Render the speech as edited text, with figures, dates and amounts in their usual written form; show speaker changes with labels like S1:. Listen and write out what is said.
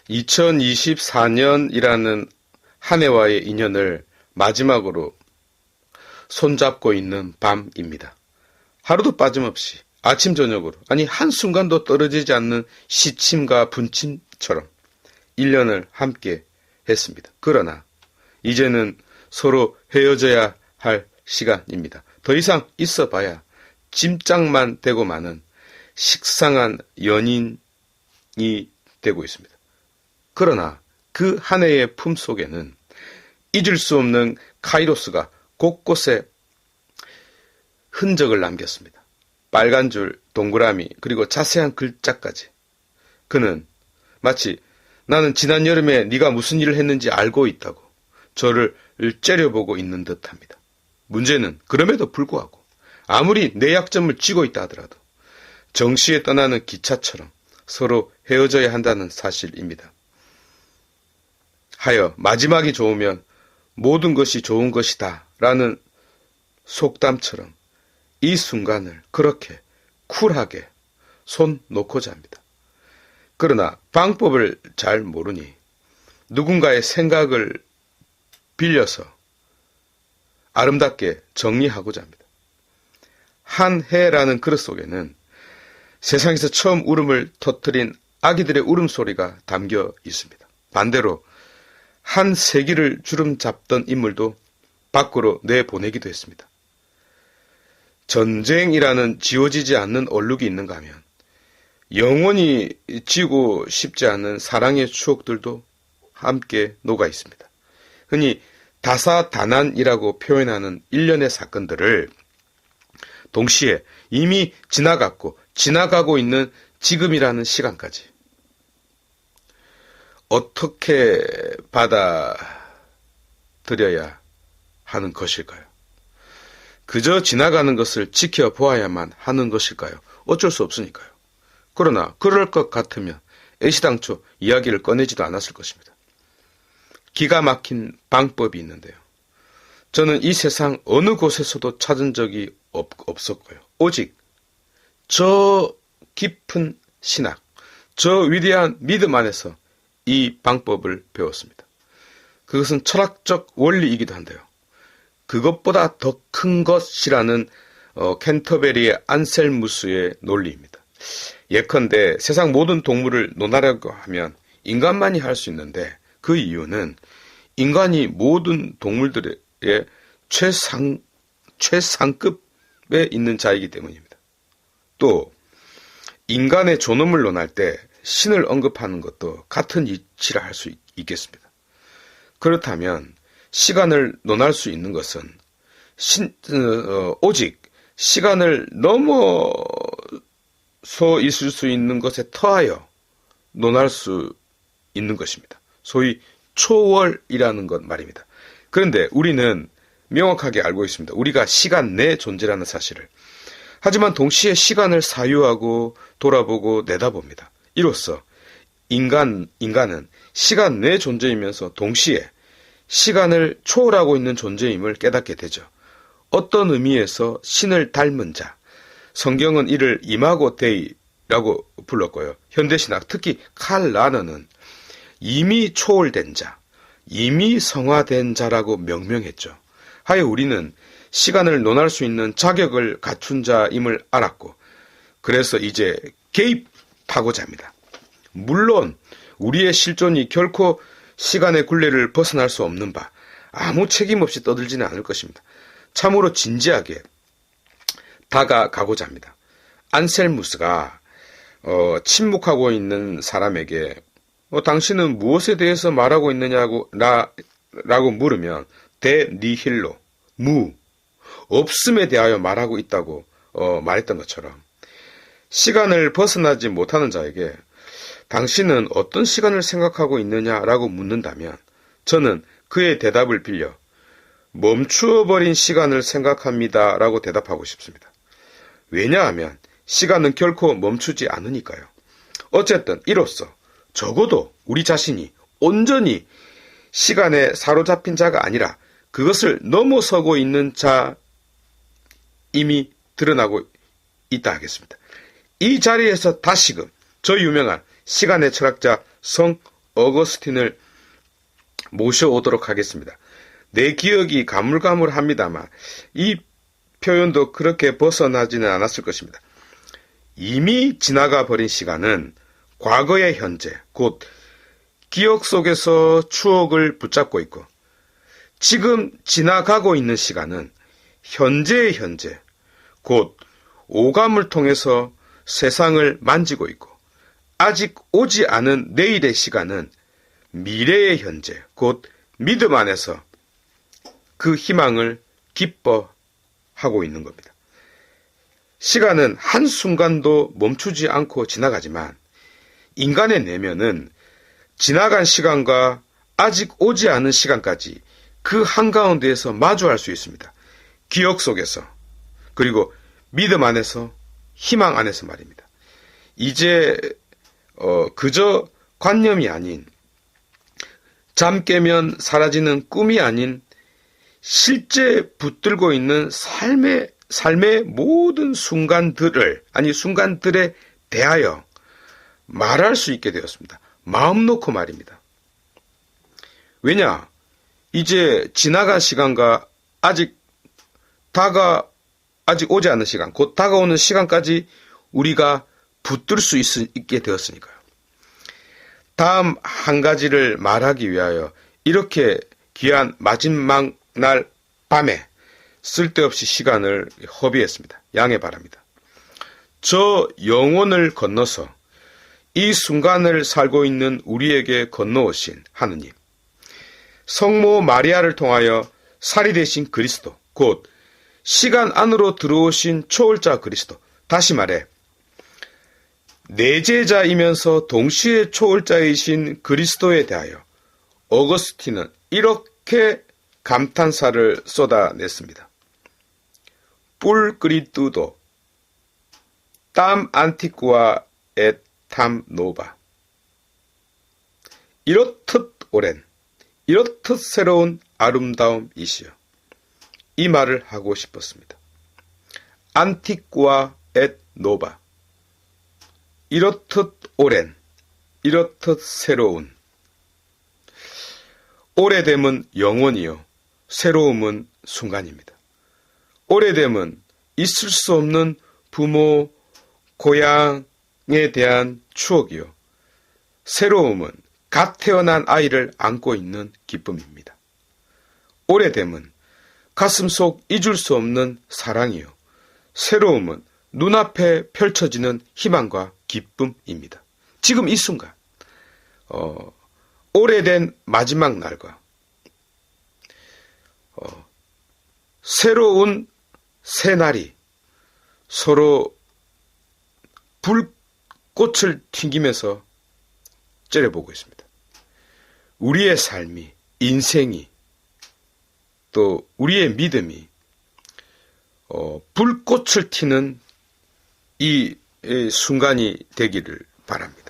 S1: 2024년이라는 한 해와의 인연을 마지막으로 손잡고 있는 밤입니다. 하루도 빠짐없이 아침 저녁으로, 아니 한순간도 떨어지지 않는 시침과 분침처럼 1년을 함께 했습니다. 그러나 이제는 서로 헤어져야 할 시간입니다. 더 이상 있어봐야 짐짝만 되고 마는 식상한 연인이 되고 있습니다. 그러나 그 한 해의 품속에는 잊을 수 없는 카이로스가 곳곳에 흔적을 남겼습니다. 빨간 줄, 동그라미, 그리고 자세한 글자까지. 그는 마치 나는 지난 여름에 네가 무슨 일을 했는지 알고 있다고 저를 째려보고 있는 듯합니다. 문제는 그럼에도 불구하고 아무리 내 약점을 쥐고 있다 하더라도 정시에 떠나는 기차처럼 서로 헤어져야 한다는 사실입니다. 하여 마지막이 좋으면 모든 것이 좋은 것이다 라는 속담처럼 이 순간을 그렇게 쿨하게 손 놓고자 합니다. 그러나 방법을 잘 모르니 누군가의 생각을 빌려서 아름답게 정리하고자 합니다. 한 해라는 그릇 속에는 세상에서 처음 울음을 터뜨린 아기들의 울음소리가 담겨 있습니다. 반대로 한 세기를 주름 잡던 인물도 밖으로 내보내기도 했습니다. 전쟁이라는 지워지지 않는 얼룩이 있는가 하면 영원히 지고 싶지 않은 사랑의 추억들도 함께 녹아 있습니다. 흔히 다사다난이라고 표현하는 일련의 사건들을 동시에 이미 지나갔고 지나가고 있는 지금이라는 시간까지 어떻게 받아들여야 하는 것일까요? 그저 지나가는 것을 지켜보아야만 하는 것일까요? 어쩔 수 없으니까요. 그러나 그럴 것 같으면 애시당초 이야기를 꺼내지도 않았을 것입니다. 기가 막힌 방법이 있는데요. 저는 이 세상 어느 곳에서도 찾은 적이 없었고요. 오직 저 깊은 신학, 저 위대한 믿음 안에서 이 방법을 배웠습니다. 그것은 철학적 원리이기도 한데요. 그것보다 더 큰 것이라는 캔터베리의 안셀무스의 논리입니다. 예컨대 세상 모든 동물을 논하려고 하면 인간만이 할 수 있는데 그 이유는 인간이 모든 동물들의 최상급에 있는 자이기 때문입니다. 또 인간의 존엄을 논할 때 신을 언급하는 것도 같은 이치라 할 수 있겠습니다. 그렇다면 시간을 논할 수 있는 것은 오직 시간을 넘어서 있을 수 있는 것에 더하여 논할 수 있는 것입니다. 소위 초월이라는 것 말입니다. 그런데 우리는 명확하게 알고 있습니다. 우리가 시간 내 존재라는 사실을. 하지만 동시에 시간을 사유하고 돌아보고 내다봅니다. 이로써 인간은 시간 내 존재이면서 동시에 시간을 초월하고 있는 존재임을 깨닫게 되죠. 어떤 의미에서 신을 닮은 자, 성경은 이를 이마고 데이라고 불렀고요. 현대신학, 특히 칼 라너는 이미 초월된 자, 이미 성화된 자라고 명명했죠. 하여 우리는 시간을 논할 수 있는 자격을 갖춘 자임을 알았고, 그래서 이제 개입하고자 합니다. 물론 우리의 실존이 결코 시간의 굴레를 벗어날 수 없는 바, 아무 책임 없이 떠들지는 않을 것입니다. 참으로 진지하게 다가가고자 합니다. 안셀무스가 침묵하고 있는 사람에게 당신은 무엇에 대해서 말하고 있느냐고 라고 물으면 데니힐로, 없음에 대하여 말하고 있다고 말했던 것처럼 시간을 벗어나지 못하는 자에게 당신은 어떤 시간을 생각하고 있느냐라고 묻는다면 저는 그의 대답을 빌려 멈추어버린 시간을 생각합니다 라고 대답하고 싶습니다. 왜냐하면 시간은 결코 멈추지 않으니까요. 어쨌든 이로써 적어도 우리 자신이 온전히 시간에 사로잡힌 자가 아니라 그것을 넘어서고 있는 자임이 드러나고 있다 하겠습니다. 이 자리에서 다시금 저 유명한 시간의 철학자 성 어거스틴을 모셔오도록 하겠습니다. 내 기억이 가물가물합니다만 이 표현도 그렇게 벗어나지는 않았을 것입니다. 이미 지나가 버린 시간은 과거의 현재, 곧 기억 속에서 추억을 붙잡고 있고, 지금 지나가고 있는 시간은 현재의 현재, 곧 오감을 통해서 세상을 만지고 있고, 아직 오지 않은 내일의 시간은 미래의 현재, 곧 믿음 안에서 그 희망을 기뻐하고 있는 겁니다. 시간은 한순간도 멈추지 않고 지나가지만 인간의 내면은 지나간 시간과 아직 오지 않은 시간까지 그 한가운데에서 마주할 수 있습니다. 기억 속에서, 그리고 믿음 안에서, 희망 안에서 말입니다. 이제 그저 관념이 아닌, 잠 깨면 사라지는 꿈이 아닌 실제 붙들고 있는 삶의 모든 순간들에 대하여 말할 수 있게 되었습니다. 마음 놓고 말입니다. 왜냐? 이제 지나간 시간과 아직 오지 않은 시간, 곧 다가오는 시간까지 우리가 붙들 수 있게 되었으니까요. 다음 한 가지를 말하기 위하여 이렇게 귀한 마지막 날 밤에 쓸데없이 시간을 허비했습니다. 양해 바랍니다. 저 영혼을 건너서 이 순간을 살고 있는 우리에게 건너오신 하느님, 성모 마리아를 통하여 살이 되신 그리스도, 곧 시간 안으로 들어오신 초월자 그리스도, 다시 말해 내제자이면서 동시에 초월자이신 그리스도에 대하여 어거스틴은 이렇게 감탄사를 쏟아냈습니다. 뿔그리뚜도 땀 안티쿠아 엣 탐 노바. 이렇듯 오랜, 이렇듯 새로운 아름다움이시여. 이 말을 하고 싶었습니다. 안티쿠아 엣 노바. 이렇듯 오랜, 이렇듯 새로운. 오래됨은 영원이요, 새로움은 순간입니다. 오래됨은 있을 수 없는 부모, 고향에 대한 추억이요, 새로움은 갓 태어난 아이를 안고 있는 기쁨입니다. 오래됨은 가슴속 잊을 수 없는 사랑이요, 새로움은 눈앞에 펼쳐지는 희망과 기쁨입니다. 지금 이 순간, 오래된 마지막 날과 새로운 새날이 서로 불꽃을 튕기면서 째려보고 있습니다. 우리의 삶이, 인생이, 또 우리의 믿음이 불꽃을 튀는 이 순간이 되기를 바랍니다.